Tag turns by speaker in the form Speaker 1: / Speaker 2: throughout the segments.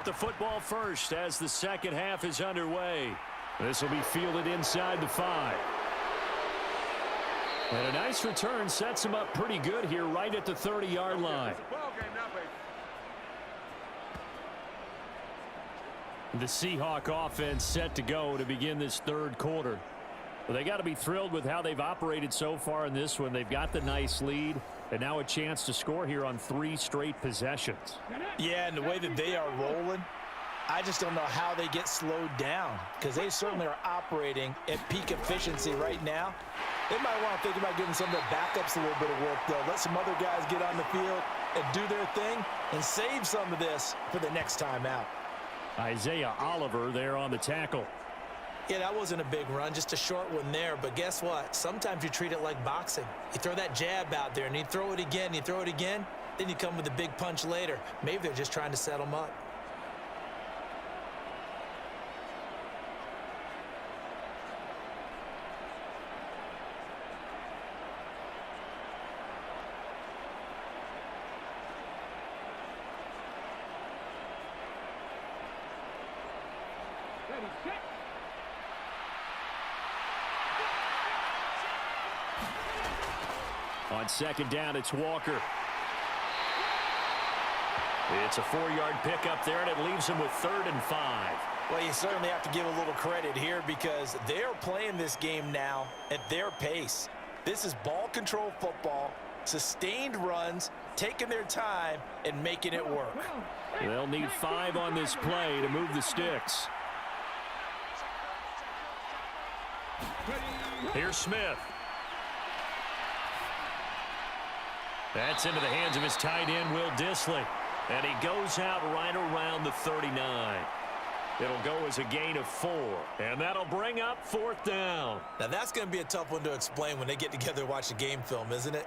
Speaker 1: the football first as the second half is underway. This will be fielded inside the 5. And a nice return sets him up pretty good here right at the 30-yard line. The Seahawk offense set to go to begin this third quarter. Well, they got to be thrilled with how they've operated so far in this one. They've got the nice lead, and now a chance to score here on 3 straight possessions.
Speaker 2: Yeah, and the way that they are rolling, I just don't know how they get slowed down, because they certainly are operating at peak efficiency right now. They might want to think about giving some of their backups a little bit of work, though. Let some other guys get on the field and do their thing and save some of this for the next time out.
Speaker 1: Isaiah Oliver there on the tackle.
Speaker 2: Yeah, that wasn't a big run, just a short one there. But guess what? Sometimes you treat it like boxing. You throw that jab out there, and you throw it again, you throw it again, then you come with a big punch later. Maybe they're just trying to set them up.
Speaker 1: On second down, it's Walker. It's a 4-yard pickup there, and it leaves him with 3rd and 5.
Speaker 2: Well, you certainly have to give a little credit here because they're playing this game now at their pace. This is ball control football, sustained runs, taking their time, and making it work.
Speaker 1: They'll need 5 on this play to move the sticks. Here's Smith. That's into the hands of his tight end, Will Dissly. And he goes out right around the 39. It'll go as a gain of 4. And that'll bring up 4th down.
Speaker 2: Now, that's going to be a tough one to explain when they get together and watch the game film, isn't it?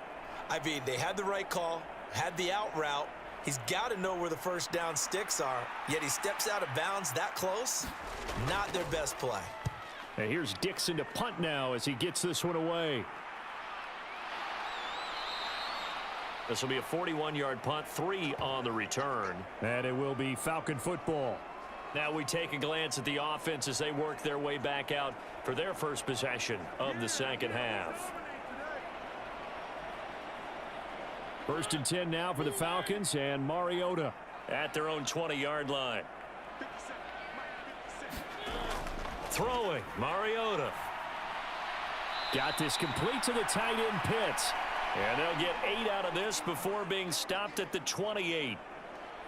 Speaker 2: I mean, they had the right call, had the out route. He's got to know where the first down sticks are, yet he steps out of bounds that close. Not their best play.
Speaker 1: And here's Dixon to punt now as he gets this one away. This will be a 41-yard punt, 3 on the return. And it will be Falcon football. Now we take a glance at the offense as they work their way back out for their first possession of the second half. 1st and 10 now for the Falcons, and Mariota at their own 20-yard line. Throwing, Mariota. Got this complete to the tight end Pitts. And they'll get 8 out of this before being stopped at the 28.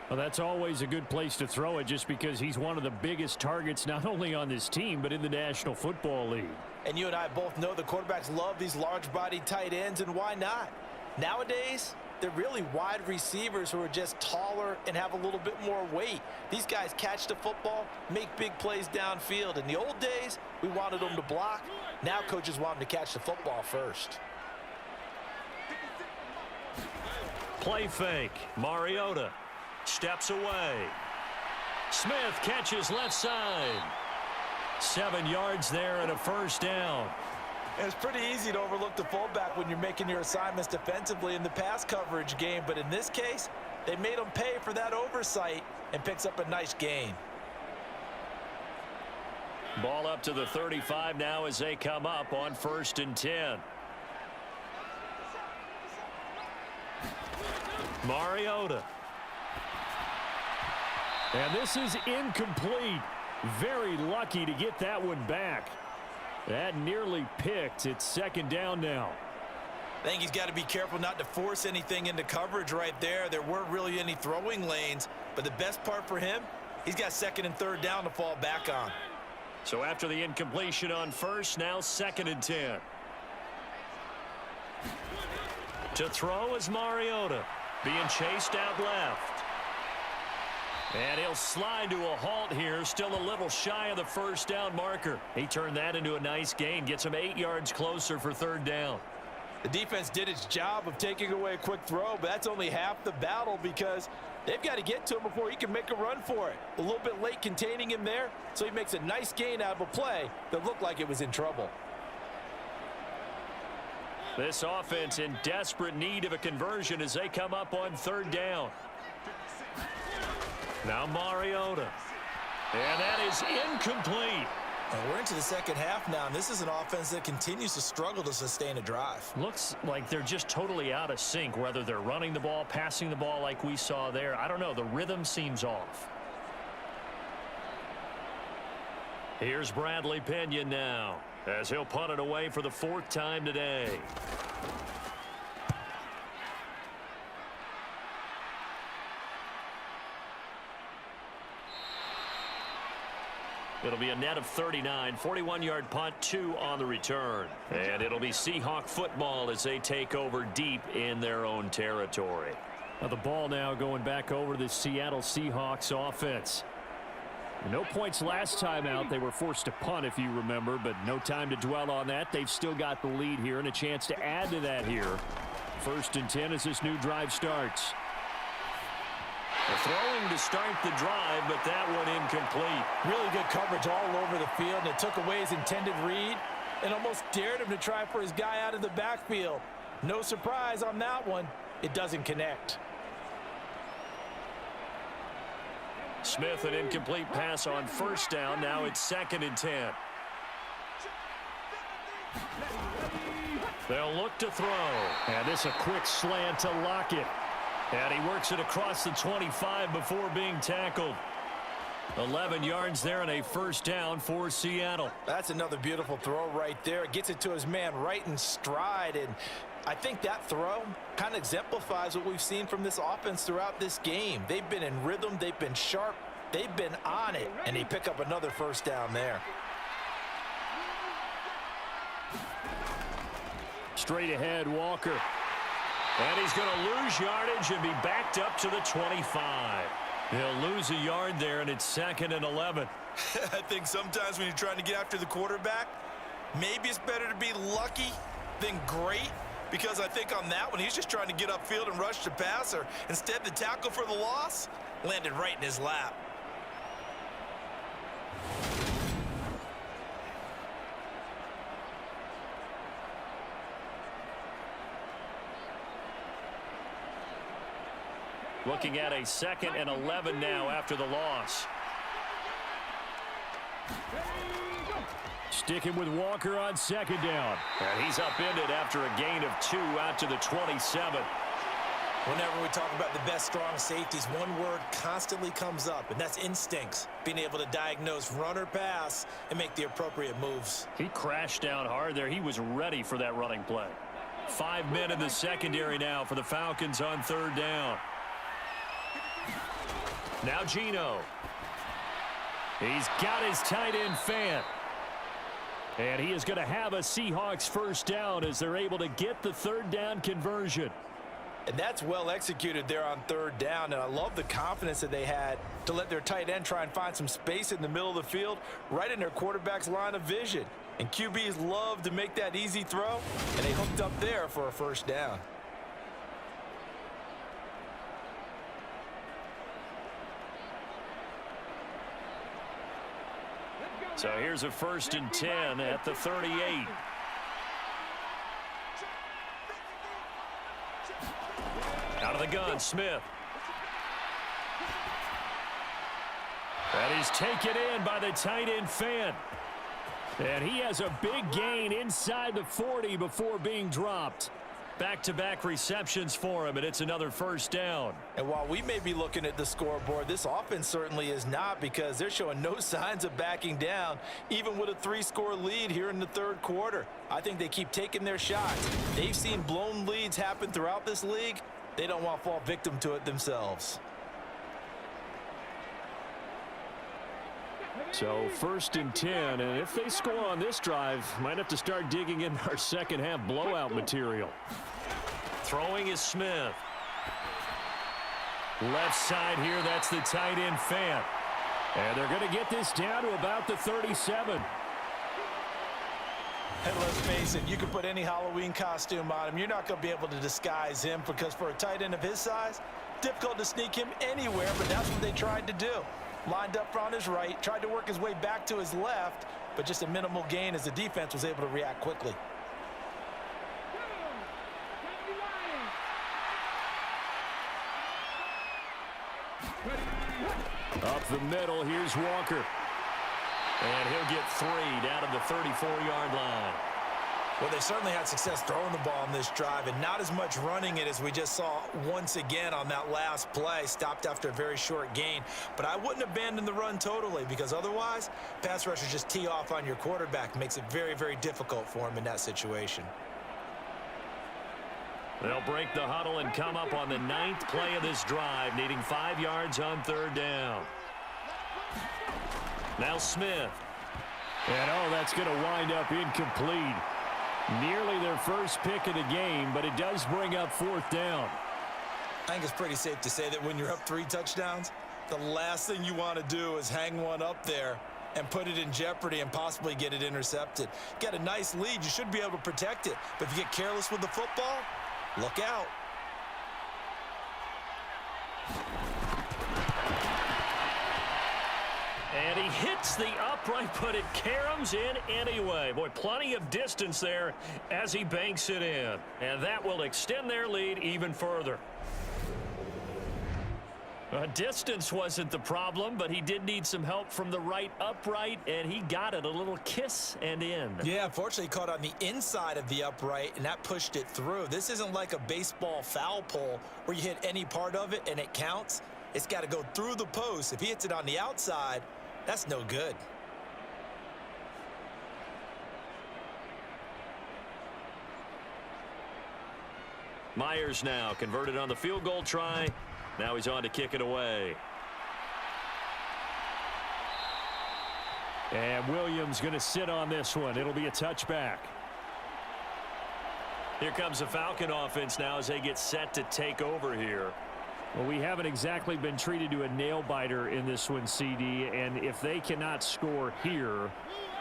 Speaker 1: Well, that's always a good place to throw it just because he's one of the biggest targets not only on this team but in the National Football League.
Speaker 2: And you and I both know the quarterbacks love these large-bodied tight ends, and why not? Nowadays, they're really wide receivers who are just taller and have a little bit more weight. These guys catch the football, make big plays downfield. In the old days, we wanted them to block. Now coaches want them to catch the football first.
Speaker 1: Play fake. Mariota steps away. Smith catches left side. 7 yards there and a first down.
Speaker 2: And it's pretty easy to overlook the fullback when you're making your assignments defensively in the pass coverage game. But in this case, they made him pay for that oversight and picks up a nice gain.
Speaker 1: Ball up to the 35 now as they come up on 1st and 10. Mariota. And this is incomplete. Very lucky to get that one back. That nearly picked. It's 2nd down now.
Speaker 2: I think he's got to be careful not to force anything into coverage right there. There weren't really any throwing lanes, but the best part for him, he's got 2nd and 3rd down to fall back on.
Speaker 1: So after the incompletion on 1st, now 2nd and 10. To throw is Mariota. Being chased out left. And he'll slide to a halt here. Still a little shy of the 1st down marker. He turned that into a nice gain. Gets him 8 yards closer for 3rd down.
Speaker 2: The defense did its job of taking away a quick throw, but that's only half the battle because they've got to get to him before he can make a run for it. A little bit late containing him there, so he makes a nice gain out of a play that looked like it was in trouble.
Speaker 1: This offense in desperate need of a conversion as they come up on 3rd down. Now Mariota. And that is incomplete.
Speaker 2: And we're into the second half now, and this is an offense that continues to struggle to sustain a drive.
Speaker 1: Looks like they're just totally out of sync, whether they're running the ball, passing the ball like we saw there. I don't know. The rhythm seems off. Here's Bradley Pinion now, as he'll punt it away for the 4th time today. It'll be a net of 39, 41-yard punt, 2 on the return. And it'll be Seahawk football as they take over deep in their own territory. Now the ball now going back over to the Seattle Seahawks offense. No points last time out. They were forced to punt, if you remember, but no time to dwell on that. They've still got the lead here and a chance to add to that here. 1st and 10 as this new drive starts. They're throwing to start the drive, but that one incomplete.
Speaker 2: Really good coverage all over the field, and it took away his intended read and almost dared him to try for his guy out of the backfield. No surprise on that one. It doesn't connect.
Speaker 1: Smith, an incomplete pass on 1st down. Now it's 2nd and 10. They'll look to throw. And this a quick slant to Lockett. And he works it across the 25 before being tackled. 11 yards there and a 1st down for Seattle.
Speaker 2: That's another beautiful throw right there. Gets it to his man right in stride. And I think that throw kind of exemplifies what we've seen from this offense throughout this game. They've been in rhythm. They've been sharp. They've been on it. And they pick up another 1st down there.
Speaker 1: Straight ahead, Walker. And he's going to lose yardage and be backed up to the 25. He'll lose a yard there, and it's 2nd and 11.
Speaker 2: I think sometimes when you're trying to get after the quarterback, maybe it's better to be lucky than great, because I think on that one, he's just trying to get upfield and rush the passer. Instead, the tackle for the loss landed right in his lap.
Speaker 1: Looking at a 2nd and 11 now after the loss. Sticking with Walker on 2nd down. And he's upended after a gain of 2 out to the 27.
Speaker 2: Whenever we talk about the best strong safeties, one word constantly comes up, and that's instincts. Being able to diagnose run or pass and make the appropriate moves.
Speaker 1: He crashed down hard there. He was ready for that running play. 5 men in the secondary now for the Falcons on 3rd down. Now Geno. He's got his tight end Fant. And he is going to have a Seahawks 1st down as they're able to get the 3rd down conversion.
Speaker 2: And that's well executed there on 3rd down. And I love the confidence that they had to let their tight end try and find some space in the middle of the field, right in their quarterback's line of vision. And QBs love to make that easy throw, and they hooked up there for a 1st down.
Speaker 1: So here's a 1st and 10 at the 38. Out of the gun, Smith. And he's taken in by the tight end Fant. And he has a big gain inside the 40 before being dropped. Back-to-back receptions for him, and it's another 1st down.
Speaker 2: And while we may be looking at the scoreboard, this offense certainly is not, because they're showing no signs of backing down, even with a 3-score lead here in the 3rd quarter. I think they keep taking their shots. They've seen blown leads happen throughout this league. They don't want to fall victim to it themselves.
Speaker 1: So 1st and 10, and if they score on this drive, might have to start digging in our second half blowout material. Throwing is Smith. Left side here, that's the tight end Fant. And they're going to get this down to about the 37.
Speaker 2: And let's face it, you can put any Halloween costume on him. You're not going to be able to disguise him, because for a tight end of his size, difficult to sneak him anywhere, but that's what they tried to do. Lined up on his right, tried to work his way back to his left, but just a minimal gain as the defense was able to react quickly.
Speaker 1: the middle. Here's Walker. And he'll get 3 down at the 34-yard line.
Speaker 2: Well, they certainly had success throwing the ball on this drive, and not as much running it as we just saw once again on that last play. Stopped after a very short gain. But I wouldn't abandon the run totally, because otherwise, pass rushers just tee off on your quarterback. Makes it very, very difficult for him in that situation.
Speaker 1: They'll break the huddle and come up on the 9th play of this drive, needing 5 yards on 3rd down. Now Smith. And, that's going to wind up incomplete. Nearly their first pick of the game, but it does bring up 4th down.
Speaker 2: I think it's pretty safe to say that when you're up 3 touchdowns, the last thing you want to do is hang one up there and put it in jeopardy and possibly get it intercepted. Get a nice lead, you should be able to protect it. But if you get careless with the football, look out.
Speaker 1: And he hits the upright, but it caroms in anyway. Boy, plenty of distance there as he banks it in. And that will extend their lead even further. Distance wasn't the problem, but he did need some help from the right upright, and he got it. A little kiss and in.
Speaker 2: Yeah, unfortunately, caught on the inside of the upright, and that pushed it through. This isn't like a baseball foul pole where you hit any part of it and it counts. It's got to go through the post. If he hits it on the outside, that's no good.
Speaker 1: Myers now converted on the field goal try. Now he's on to kick it away. And Williams going to sit on this one. It'll be a touchback. Here comes the Falcon offense now as they get set to take over here. Well, we haven't exactly been treated to a nail-biter in this one, CD, and if they cannot score here,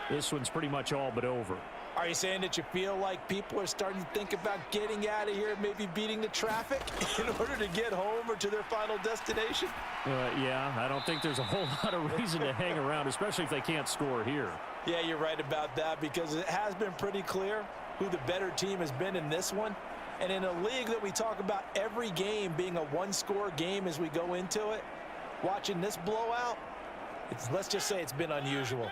Speaker 1: this one's pretty much all but over.
Speaker 2: Are you saying that you feel like people are starting to think about getting out of here, maybe beating the traffic in order to get home or to their final destination?
Speaker 1: Yeah, I don't think there's a whole lot of reason to hang around, especially if they can't score here.
Speaker 2: Yeah, you're right about that, because it has been pretty clear who the better team has been in this one. And in a league that we talk about every game being a one-score game as we go into it, watching this blowout, let's just say it's been unusual.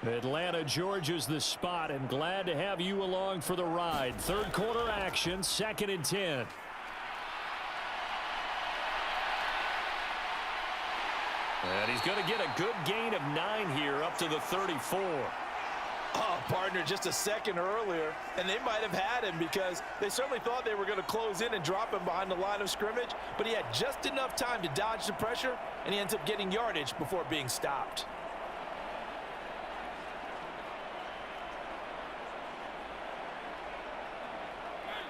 Speaker 1: Atlanta, Georgia's the spot, and glad to have you along for the ride. Third quarter action, 2nd and 10. And he's going to get a good gain of 9 here up to the 34.
Speaker 2: Oh, partner, just a second earlier, and they might have had him because they certainly thought they were going to close in and drop him behind the line of scrimmage, but he had just enough time to dodge the pressure, and he ends up getting yardage before being stopped.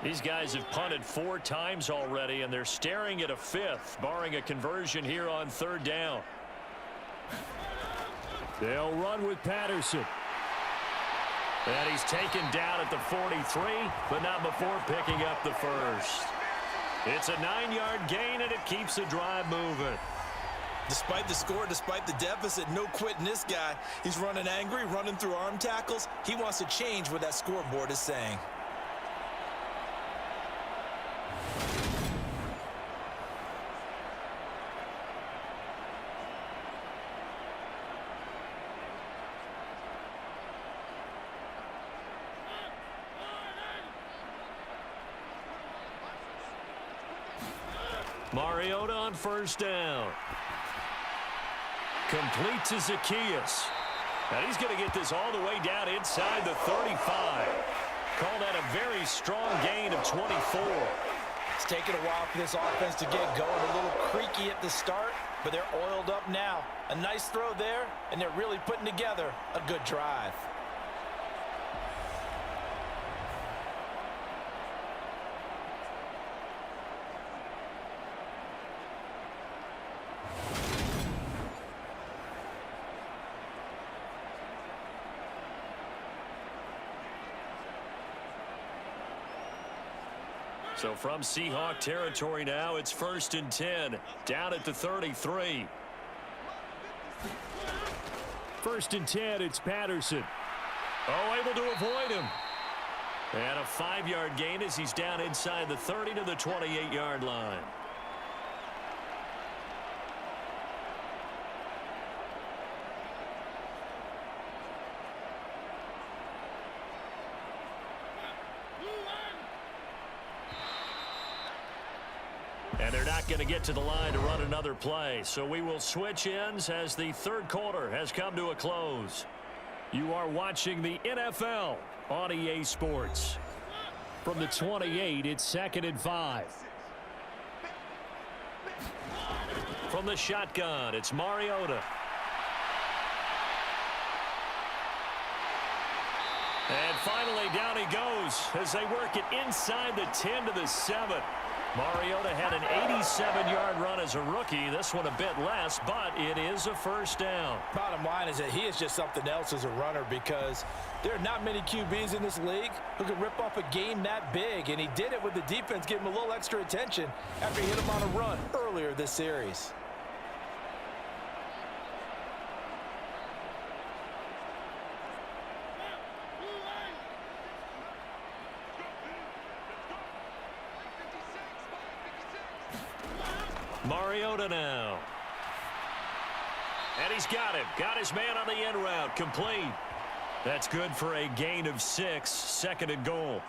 Speaker 1: These guys have punted 4 times already, and they're staring at a 5th, barring a conversion here on 3rd down. They'll run with Patterson. And he's taken down at the 43, but not before picking up the first. It's a 9-yard gain, and it keeps the drive moving.
Speaker 2: Despite the score, despite the deficit, no quitting this guy. He's running angry, running through arm tackles. He wants to change what that scoreboard is saying.
Speaker 1: Mariota on 1st down. Complete to Zacchaeus. And he's going to get this all the way down inside the 35. Call that a very strong gain of 24.
Speaker 2: It's taken a while for this offense to get going. A little creaky at the start, but they're oiled up now. A nice throw there, and they're really putting together a good drive.
Speaker 1: So from Seahawk territory now, it's 1st and 10, down at the 33. 1st and 10, it's Patterson. Oh, able to avoid him. And a 5-yard gain as he's down inside the 30 to the 28-yard line. And they're not going to get to the line to run another play. So we will switch ends as the third quarter has come to a close. You are watching the NFL on EA Sports. From the 28, it's 2nd and 5. From the shotgun, it's Mariota. And finally, down he goes as they work it inside the 10 to the 7. Mariota had an 87-yard run as a rookie. This one a bit less, but it is a first down.
Speaker 2: Bottom line is that he is just something else as a runner because there are not many QBs in this league who can rip off a game that big, and he did it with the defense giving him a little extra attention after he hit him on a run earlier this series.
Speaker 1: Mariota now. And he's got him. Got his man on the end route. Complete. That's good for a gain of 6. 2nd and goal.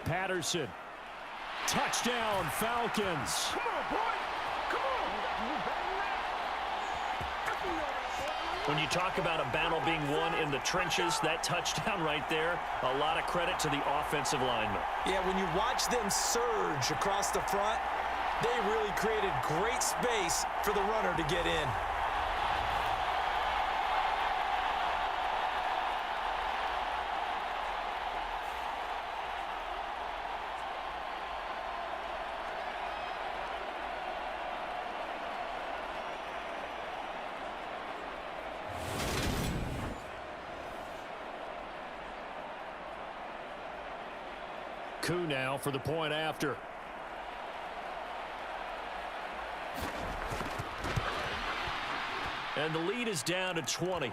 Speaker 1: Patterson. Touchdown, Falcons.
Speaker 3: Come on, boy. Come on.
Speaker 1: When you talk about a battle being won in the trenches, that touchdown right there, a lot of credit to the offensive linemen.
Speaker 2: Yeah, when you watch them surge across the front, they really created great space for the runner to get in.
Speaker 1: Coup now for the point after. And the lead is down to 20.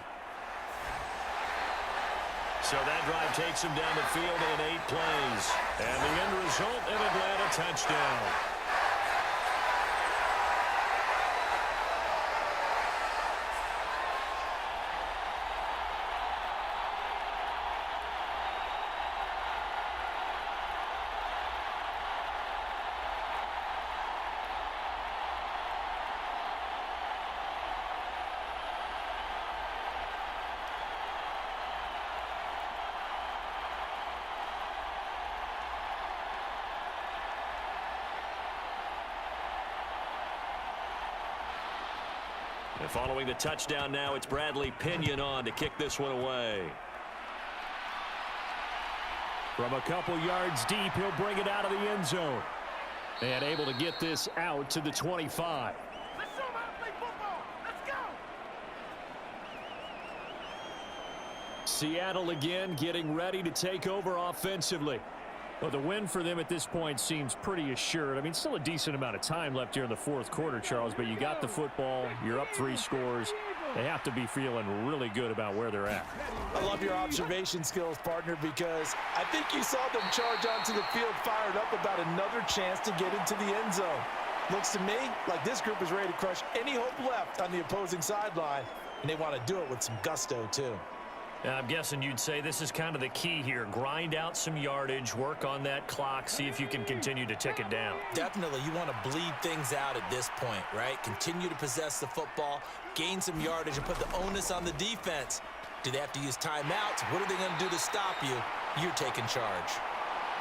Speaker 1: So that drive takes him down the field in 8 plays. And the end result, an Atlanta touchdown. And following the touchdown now, it's Bradley Pinion on to kick this one away. From a couple yards deep, he'll bring it out of the end zone. And able to get this out to the 25.
Speaker 3: Let's show them how to play football. Let's go.
Speaker 1: Seattle again getting ready to take over offensively. Well, the win for them at this point seems pretty assured. I mean, still a decent amount of time left here in the fourth quarter, Charles, but you got the football. You're up 3 scores. They have to be feeling really good about where they're at.
Speaker 2: I love your observation skills, partner, because I think you saw them charge onto the field fired up about another chance to get into the end zone. Looks to me like this group is ready to crush any hope left on the opposing sideline, and they want to do it with some gusto, too.
Speaker 1: I'm guessing you'd say this is kind of the key here. Grind out some yardage, work on that clock, see if you can continue to tick it down.
Speaker 2: Definitely, you want to bleed things out at this point, right? Continue to possess the football, gain some yardage, and put the onus on the defense. Do they have to use timeouts? What are they going to do to stop you? You're taking charge.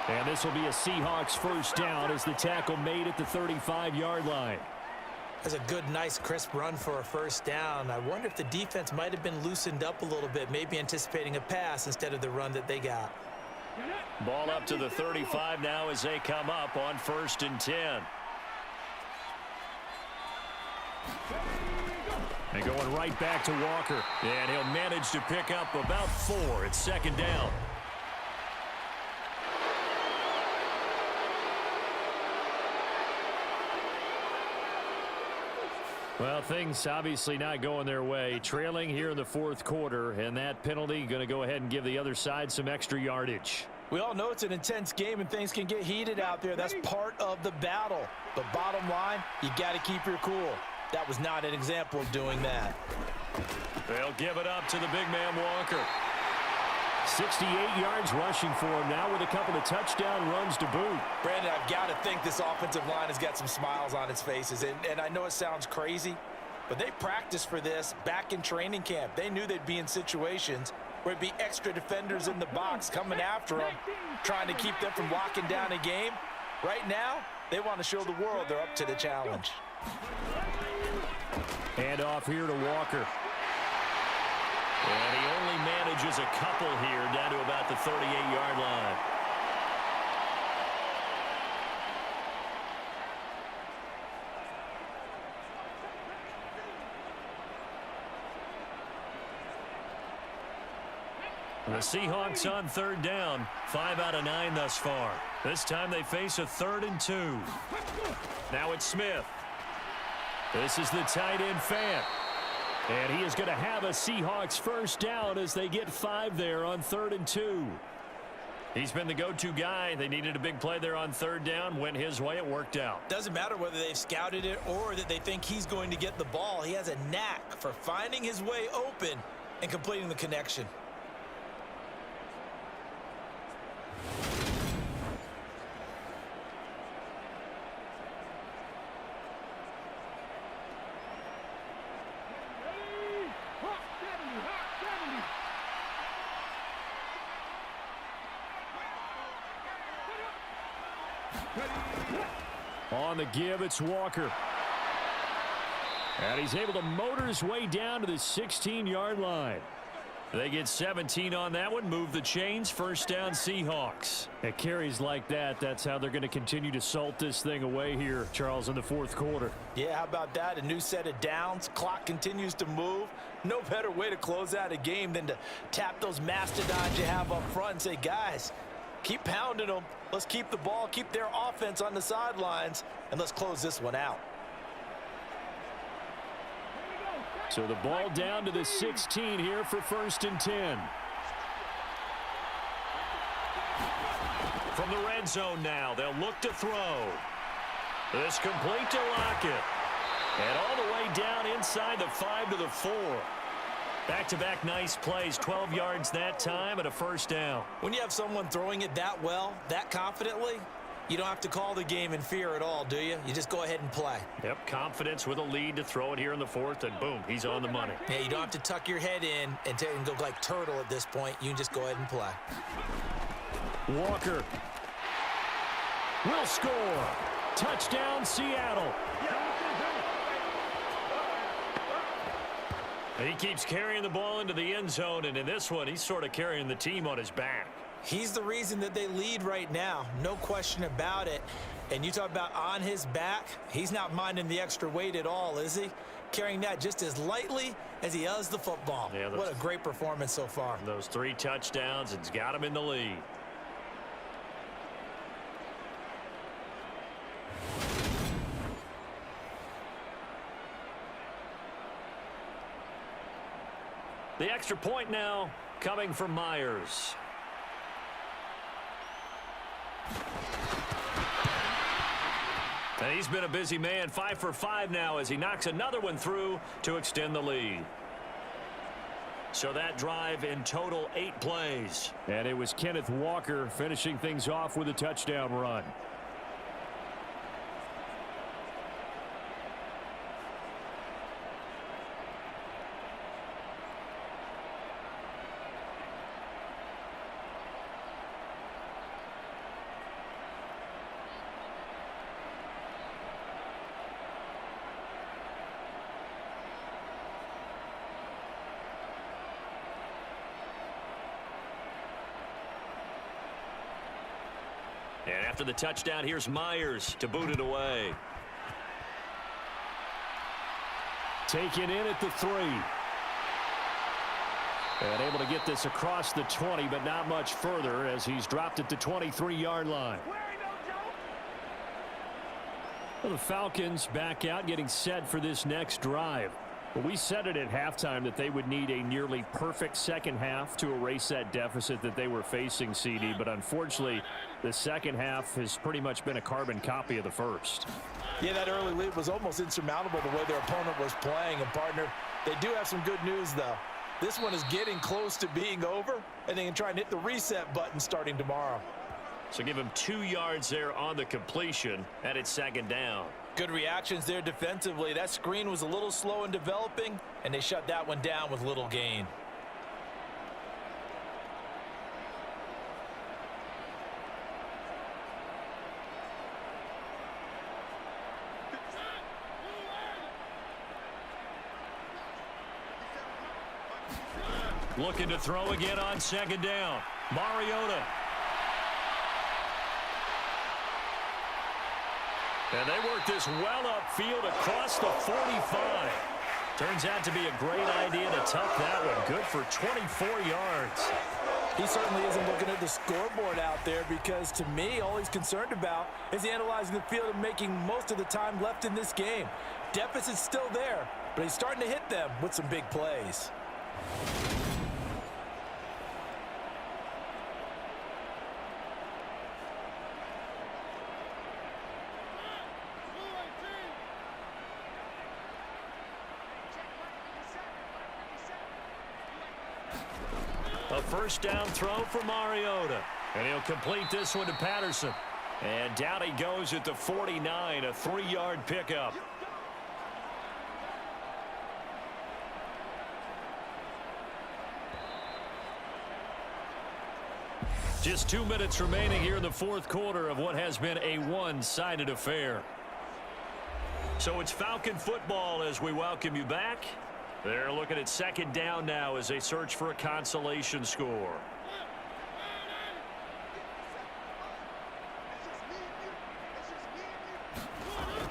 Speaker 1: And this will be a Seahawks first down as the tackle made at the 35-yard line.
Speaker 2: That's a good, nice, crisp run for a first down. I wonder if the defense might have been loosened up a little bit, maybe anticipating a pass instead of the run that they got.
Speaker 1: Ball up to the 35 now as they come up on 1st and 10. And going right back to Walker. And he'll manage to pick up about 4 at 2nd down. Well, things obviously not going their way. Trailing here in the fourth quarter, and that penalty going to go ahead and give the other side some extra yardage.
Speaker 2: We all know it's an intense game and things can get heated out there. That's part of the battle. But bottom line, you got to keep your cool. That was not an example of doing that.
Speaker 1: They'll give it up to the big man Walker. 68 yards rushing for him now with a couple of touchdown runs to boot.
Speaker 2: Brandon, I've got to think this offensive line has got some smiles on its faces. And I know it sounds crazy, but they practiced for this back in training camp. They knew they'd be in situations where it'd be extra defenders in the box coming after them, trying to keep them from locking down a game. Right now, they want to show the world they're up to the challenge.
Speaker 1: And off here to Walker. And he only manages a couple here down to about the 38-yard line. The Seahawks on third down, 5 out of 9 thus far. This time they face a 3rd and 2. Now it's Smith. This is the tight end Fant. And he is going to have a Seahawks first down as they get 5 there on 3rd and 2. He's been the go-to guy. They needed a big play there on 3rd down. Went his way. It worked out.
Speaker 2: Doesn't matter whether they've scouted it or that they think he's going to get the ball. He has a knack for finding his way open and completing the connection.
Speaker 1: On the give, it's Walker. And he's able to motor his way down to the 16-yard line. They get 17 on that one, move the chains, first down Seahawks. At carries like that, that's how they're going to continue to salt this thing away here, Charles, in the fourth quarter.
Speaker 2: Yeah, how about that? A new set of downs. Clock continues to move. No better way to close out a game than to tap those mastodons you have up front and say, guys, keep pounding them. Let's keep the ball, keep their offense on the sidelines, and let's close this one out.
Speaker 1: So the ball down to the 16 here for 1st and 10. From the red zone now, they'll look to throw. This complete to Lockett. And all the way down inside the 5 to the 4. Back-to-back nice plays, 12 yards that time and a first down.
Speaker 2: When you have someone throwing it that well, that confidently, you don't have to call the game in fear at all, do you? You just go ahead and play.
Speaker 1: Yep, confidence with a lead to throw it here in the 4th, and boom, he's on the money.
Speaker 2: Yeah, you don't have to tuck your head in and go like turtle at this point. You can just go ahead and play.
Speaker 1: Walker will score. Touchdown, Seattle. And he keeps carrying the ball into the end zone, and in this one, he's sort of carrying the team on his back.
Speaker 2: He's the reason that they lead right now, no question about it. And you talk about on his back, he's not minding the extra weight at all, is he? Carrying that just as lightly as he does the football. Yeah, what a great performance so far.
Speaker 1: Those 3 touchdowns, it's got him in the lead. The extra point now coming from Myers. And he's been a busy man, 5 for 5 now as he knocks another one through to extend the lead. So that drive in total 8 plays. And it was Kenneth Walker finishing things off with a touchdown run. And after the touchdown, here's Myers to boot it away. Taken in at the 3. And able to get this across the 20, but not much further as he's dropped at the 23-yard line. Well, the Falcons back out getting set for this next drive. Well, we said it at halftime that they would need a nearly perfect second half to erase that deficit that they were facing, CD. But unfortunately, the second half has pretty much been a carbon copy of the first.
Speaker 2: Yeah, that early lead was almost insurmountable the way their opponent was playing. And, partner, they do have some good news, though. This one is getting close to being over, and they can try and hit the reset button starting tomorrow.
Speaker 1: So give him 2 yards there on the completion, and it's second down.
Speaker 2: Good reactions there defensively. That screen was a little slow in developing, and they shut that one down with little gain.
Speaker 1: Looking to throw again on second down. Mariota. And they work this well upfield across the 45. Turns out to be a great idea to tuck that one. Good for 24 yards.
Speaker 2: He certainly isn't looking at the scoreboard out there because, to me, all he's concerned about is analyzing the field and making most of the time left in this game. Deficit's still there, but he's starting to hit them with some big plays.
Speaker 1: A first down throw for Mariota. And he'll complete this one to Patterson. And down he goes at the 49, a 3-yard pickup. Just 2 minutes remaining here in the fourth quarter of what has been a one-sided affair. So it's Falcon football as we welcome you back. They're looking at second down now as they search for a consolation score.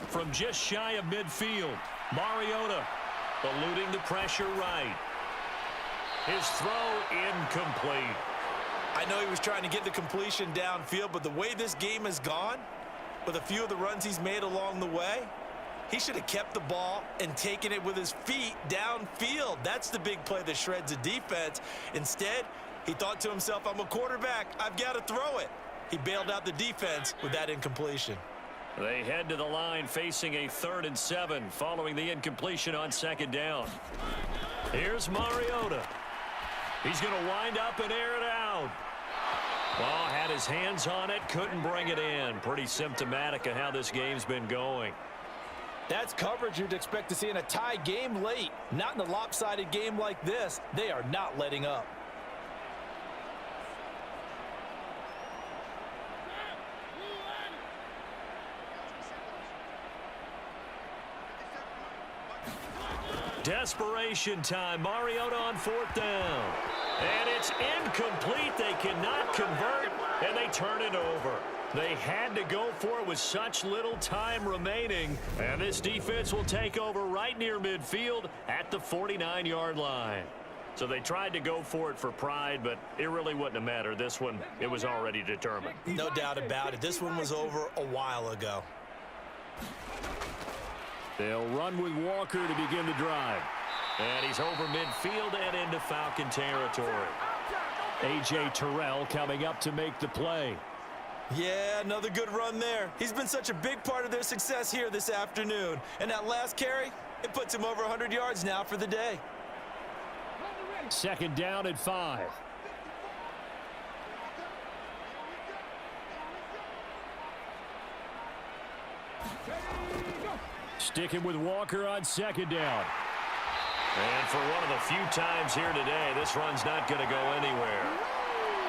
Speaker 1: From just shy of midfield, Mariota eluding the pressure right. His throw incomplete.
Speaker 2: I know he was trying to get the completion downfield, but the way this game has gone, with a few of the runs he's made along the way, he should have kept the ball and taken it with his feet downfield. That's the big play that shreds a defense. Instead, he thought to himself, I'm a quarterback. I've got to throw it. He bailed out the defense with that incompletion.
Speaker 1: They head to the line facing a 3rd and 7 following the incompletion on second down. Here's Mariota. He's going to wind up and air it out. Well, had his hands on it, couldn't bring it in. Pretty symptomatic of how this game's been going.
Speaker 2: That's coverage you'd expect to see in a tie game late. Not in a lopsided game like this. They are not letting up.
Speaker 1: Desperation time. Mariota on 4th down. And it's incomplete. They cannot convert, and they turn it over. They had to go for it with such little time remaining. And this defense will take over right near midfield at the 49-yard line. So they tried to go for it for pride, but it really wouldn't have mattered. This one, it was already determined.
Speaker 2: No doubt about it. This one was over a while ago.
Speaker 1: They'll run with Walker to begin the drive. And he's over midfield and into Falcon territory. A.J. Terrell coming up to make the play.
Speaker 2: Yeah, another good run there. He's been such a big part of their success here this afternoon. And that last carry, it puts him over 100 yards now for the day.
Speaker 1: Second down at 5. Sticking with Walker on second down. And for one of the few times here today, this run's not going to go anywhere.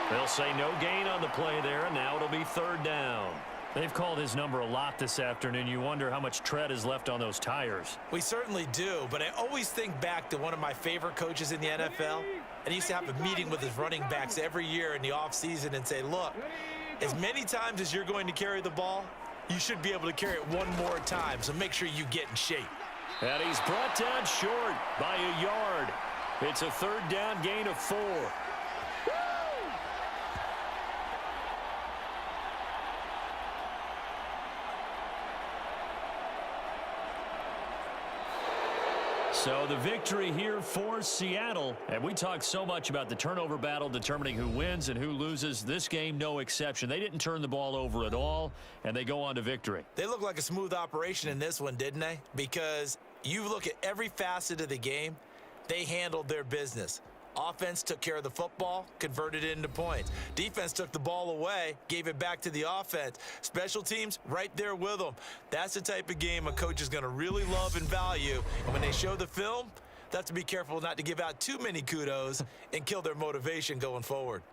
Speaker 1: They'll say no gain on the play there, and now it'll be 3rd down. They've called his number a lot this afternoon. You wonder how much tread is left on those tires.
Speaker 2: We certainly do, but I always think back to one of my favorite coaches in the NFL, and he used to have a meeting with his running backs every year in the offseason and say, look, as many times as you're going to carry the ball, you should be able to carry it one more time, so make sure you get in shape.
Speaker 1: And he's brought down short by a yard. It's a 3rd down gain of 4. So the victory here for Seattle. And we talked so much about the turnover battle determining who wins and who loses. This game, no exception. They didn't turn the ball over at all, and they go on to victory.
Speaker 2: They look like a smooth operation in this one, didn't they? Because you look at every facet of the game, they handled their business. Offense took care of the football, converted it into points. Defense took the ball away, gave it back to the offense. Special teams, right there with them. That's the type of game a coach is going to really love and value. And when they show the film, they have to be careful not to give out too many kudos and kill their motivation going forward.